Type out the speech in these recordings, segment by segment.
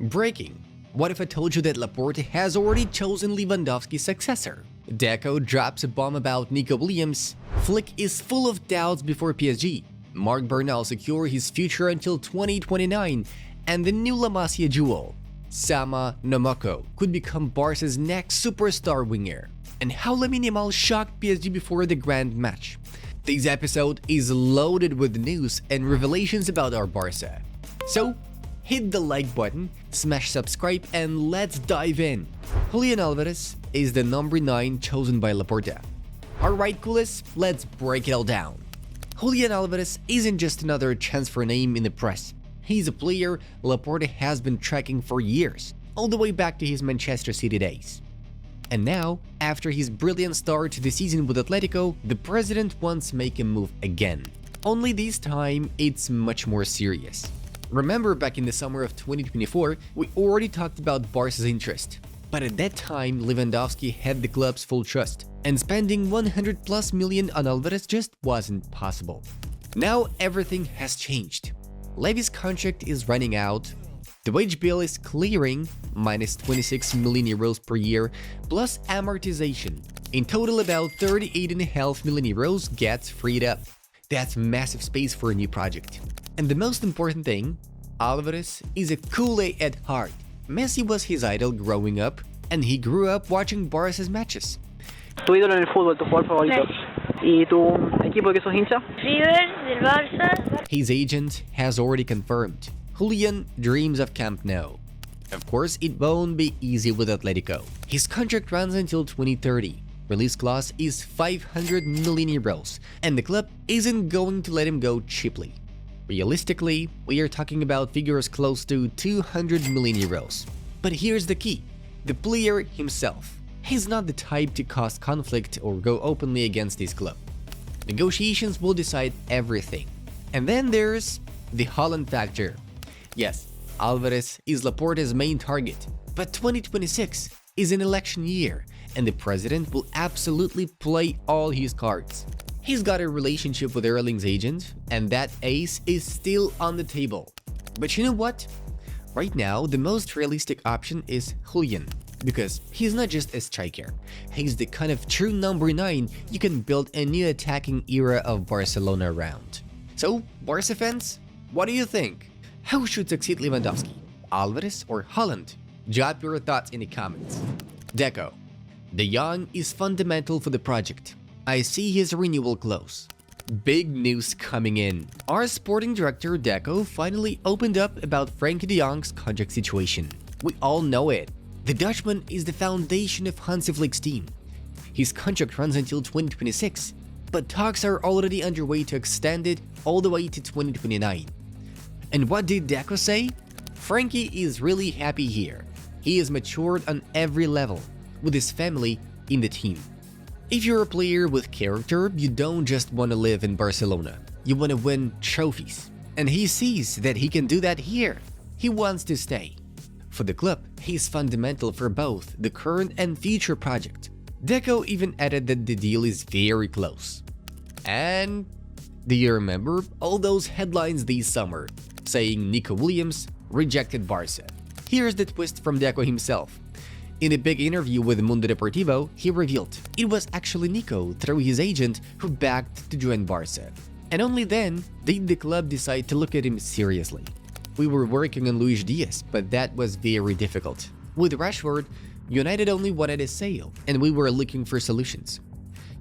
Breaking. What if I told you that Laporte has already chosen Lewandowski's successor? Deco drops a bomb about Nico Williams. Flick is full of doubts before PSG. Marc Bernal secure his future until 2029. And the new La Masia duo, Samako Nomoko, could become Barca's next superstar winger. And how Lamine Yamal shocked PSG before the grand match. This episode is loaded with news and revelations about our Barca. So, hit the like button, smash subscribe, and let's dive in. Julian Alvarez is the number 9 chosen by Laporta. Alright coolies, let's break it all down. Julian Alvarez isn't just another transfer name in the press. He's a player Laporta has been tracking for years, all the way back to his Manchester City days. And now, after his brilliant start to the season with Atletico, the president wants to make a move again. Only this time, it's much more serious. Remember back in the summer of 2024, we already talked about Barca's interest. But at that time, Lewandowski had the club's full trust, and spending 100 plus million on Alvarez just wasn't possible. Now everything has changed. Levy's contract is running out, the wage bill is clearing, minus 26 million euros per year, plus amortization. In total, about 38.5 million euros gets freed up. That's massive space for a new project. And the most important thing, Alvarez is a Kool-Aid at heart. Messi was his idol growing up, and he grew up watching Barca's matches. ¿Tu ídolo en el fútbol, tu jugador favorito? ¿Y tu equipo que sos hincha? River, del Barça. His agent has already confirmed. Julian dreams of Camp Nou. Of course, it won't be easy with Atletico. His contract runs until 2030. Release clause is 500 million euros, and the club isn't going to let him go cheaply. Realistically, we are talking about figures close to 200 million euros. But here's the key. The player himself. He's not the type to cause conflict or go openly against his club. Negotiations will decide everything. And then there's the Holland factor. Yes, Alvarez is Laporta's main target, but 2026 is an election year, and the president will absolutely play all his cards. He's got a relationship with Erling's agent, and that ace is still on the table. But you know what? Right now, the most realistic option is Julian, because he's not just a striker. He's the kind of true number 9 you can build a new attacking era of Barcelona around. So, Barca fans, what do you think? Who should succeed Lewandowski, Alvarez or Holland? Drop your thoughts in the comments. Deco. De Jong is fundamental for the project. I see his renewal close. Big news coming in. Our sporting director Deco finally opened up about Frenkie de Jong's contract situation. We all know it. The Dutchman is the foundation of Hansi Flick's team. His contract runs until 2026, but talks are already underway to extend it all the way to 2029. And what did Deco say? Frenkie is really happy here. He is matured on every level, with his family in the team. If you're a player with character, you don't just want to live in Barcelona. You want to win trophies. And he sees that he can do that here. He wants to stay. For the club, he's fundamental for both the current and future project. Deco even added that the deal is very close. And do you remember all those headlines this summer saying Nico Williams rejected Barca? Here's the twist from Deco himself. In a big interview with Mundo Deportivo, he revealed it was actually Nico, through his agent, who backed to join Barca. And only then did the club decide to look at him seriously. We were working on Luis Diaz, but that was very difficult. With Rashford, United only wanted a sale, and we were looking for solutions.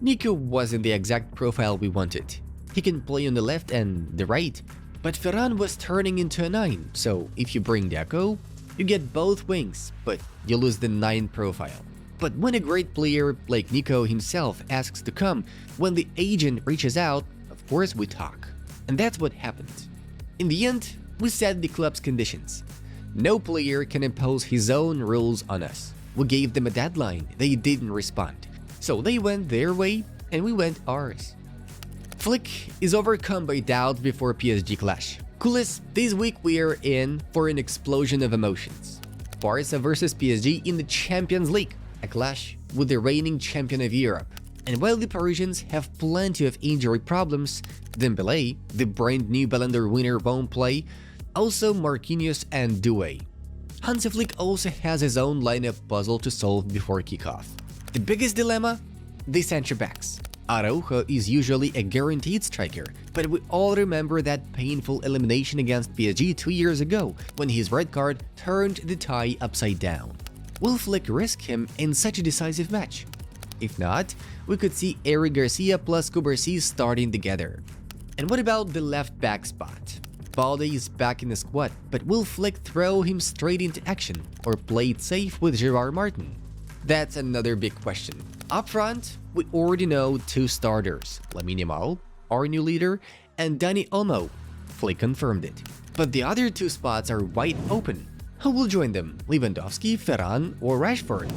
Nico wasn't the exact profile we wanted. He can play on the left and the right, but Ferran was turning into a 9, so if you bring Deco, you get both wings, but you lose the 9 profile. But when a great player like Nico himself asks to come, when the agent reaches out, of course we talk. And that's what happened. In the end, we set the club's conditions. No player can impose his own rules on us. We gave them a deadline, they didn't respond. So they went their way, and we went ours. Flick is overcome by doubt before PSG clash. Coolest, this week we are in for an explosion of emotions. Barca versus PSG in the Champions League, a clash with the reigning champion of Europe. And while the Parisians have plenty of injury problems, Dembélé, the brand new Ballon d'Or winner, won't play, also Marquinhos and Doué. Hansi Flick also has his own lineup puzzle to solve before kickoff. The biggest dilemma? The center backs. Araujo is usually a guaranteed striker, but we all remember that painful elimination against PSG 2 years ago when his red card turned the tie upside down. Will Flick risk him in such a decisive match? If not, we could see Eric Garcia plus Cubarsí starting together. And what about the left back spot? Balde is back in the squad, but will Flick throw him straight into action or play it safe with Gerard Martin? That's another big question. Up front, we already know 2 starters, Lamine Yamal, our new leader, and Dani Olmo. Flick confirmed it. But the other 2 spots are wide open. Who will join them? Lewandowski, Ferran, or Rashford?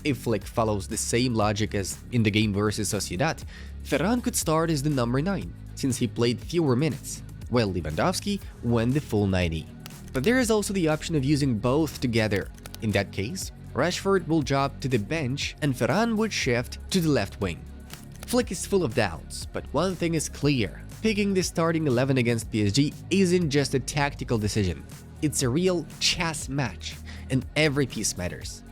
If Flick follows the same logic as in the game versus Sociedad, Ferran could start as the number 9, since he played fewer minutes, while Lewandowski went the full 90. But there is also the option of using both together. In that case, Rashford will drop to the bench and Ferran would shift to the left wing. Flick is full of doubts, but one thing is clear. Picking the starting 11 against PSG isn't just a tactical decision. It's a real chess match, and every piece matters.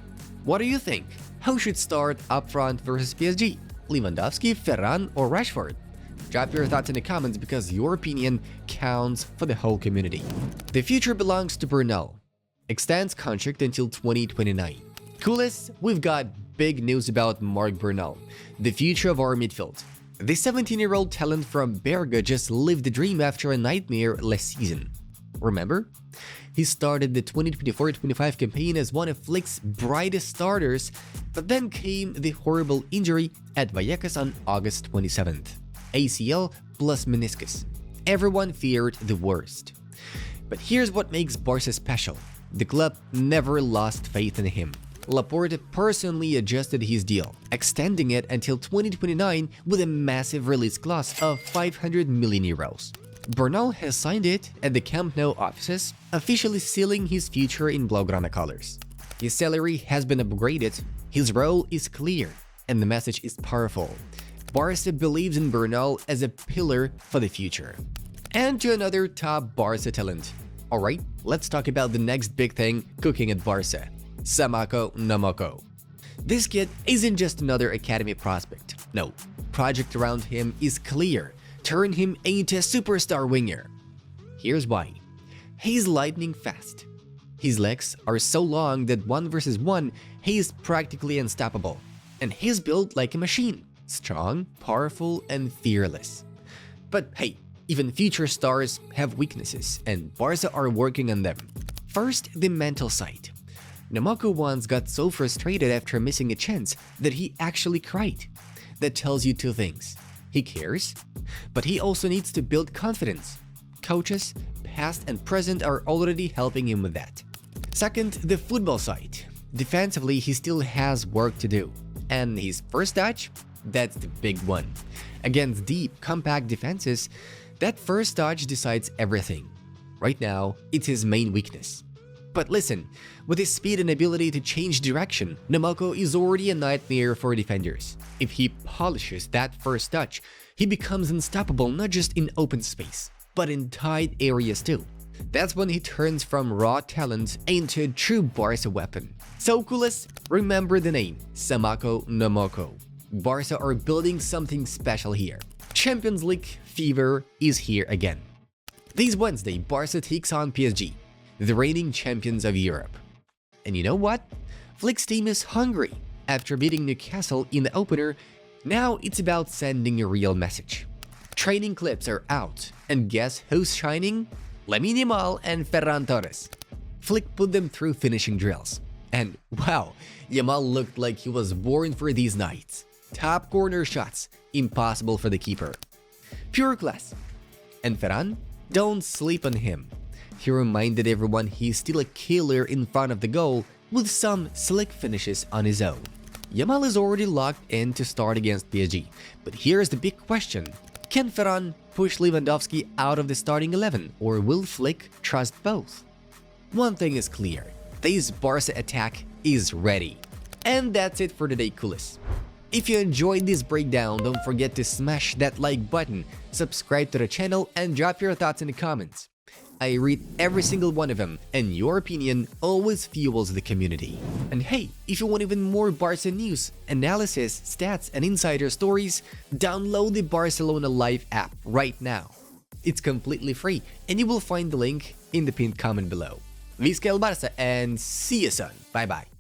What do you think? Who should start up front versus PSG? Lewandowski, Ferran, or Rashford? Drop your thoughts in the comments because your opinion counts for the whole community. The future belongs to Bruno. Extends contract until 2029. Coolest, we've got big news about Marc Bernal, the future of our midfield. The 17-year-old talent from Berga just lived the dream after a nightmare last season. Remember? He started the 2024-25 campaign as one of Flick's brightest starters, but then came the horrible injury at Vallecas on August 27th. ACL plus meniscus. Everyone feared the worst. But here's what makes Barça special. The club never lost faith in him. Laporte personally adjusted his deal, extending it until 2029 with a massive release clause of 500 million euros. Bernal has signed it at the Camp Nou offices, officially sealing his future in Blaugrana colors. His salary has been upgraded, his role is clear, and the message is powerful. Barça believes in Bernal as a pillar for the future. And to another top Barça talent. Alright, let's talk about the next big thing cooking at Barça. Samako Nomoko. This kid isn't just another academy prospect. No, project around him is clear. Turn him into a superstar winger. Here's why. He's lightning fast. His legs are so long that 1 versus 1, he is practically unstoppable. And he's built like a machine. Strong, powerful, and fearless. But hey, even future stars have weaknesses, and Barça are working on them. First, the mental side. Nomoko once got so frustrated after missing a chance that he actually cried. That tells you 2 things. He cares, but he also needs to build confidence. Coaches, past and present, are already helping him with that. Second, the football side. Defensively, he still has work to do. And his first touch? That's the big one. Against deep, compact defenses, that first touch decides everything. Right now, it's his main weakness. But listen, with his speed and ability to change direction, Nomoko is already a nightmare for defenders. If he polishes that first touch, he becomes unstoppable not just in open space, but in tight areas too. That's when he turns from raw talent into a true Barça weapon. So coolest, remember the name, Samako Nomoko. Barça are building something special here. Champions League fever is here again. This Wednesday, Barça takes on PSG, the reigning champions of Europe. And you know what? Flick's team is hungry. After beating Newcastle in the opener, now it's about sending a real message. Training clips are out, and guess who's shining? Lamine Yamal and Ferran Torres. Flick put them through finishing drills. And wow, Yamal looked like he was born for these nights. Top corner shots, impossible for the keeper. Pure class. And Ferran? Don't sleep on him. He reminded everyone he's still a killer in front of the goal with some slick finishes on his own. Yamal is already locked in to start against PSG, but here's the big question. Can Ferran push Lewandowski out of the starting 11, or will Flick trust both? One thing is clear, this Barca attack is ready. And that's it for today, coolest. If you enjoyed this breakdown, don't forget to smash that like button, subscribe to the channel, and drop your thoughts in the comments. I read every single one of them, and your opinion always fuels the community. And hey, if you want even more Barca news, analysis, stats, and insider stories, download the Barcelona Live app right now. It's completely free, and you will find the link in the pinned comment below. Visca el Barça, and see you soon. Bye bye.